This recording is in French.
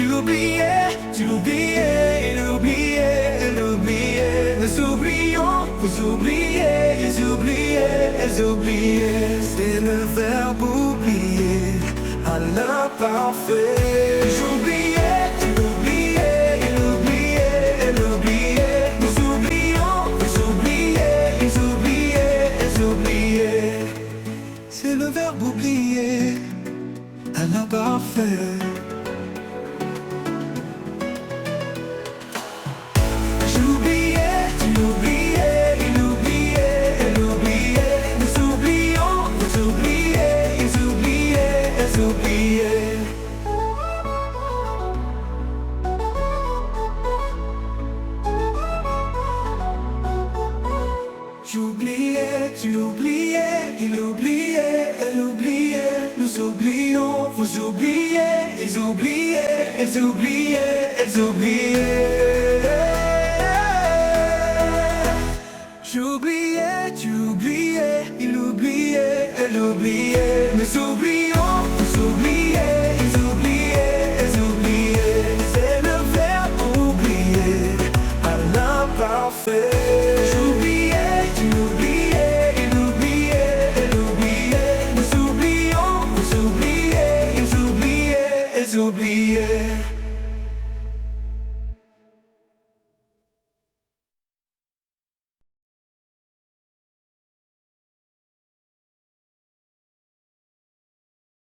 J'oubliais, j'oubliais, j'oubliais, j'oubliais. Nous oublions, vous oubliez, j'oubliais, j'oubliais. C'est le verbe oublier à l'imparfait. J'oubliais, j'oubliais, j'oubliais, j'oubliais. Nous oublions, vous oubliez, j'oubliais, j'oubliais. C'est le verbe oublier à l'imparfait. J'oubliais, tu oubliais, il oubliait, elle oubliait. Nous oublions, vous oubliez, ils oubliaient, elles oubliaient, elles oubliaient. J'oubliais, tu oubliais, il oubliait, elle oubliait. Nous oublions, vous oubliez, ils oubliaient, elles oubliaient. C'est le verbe oublier à l'imparfait.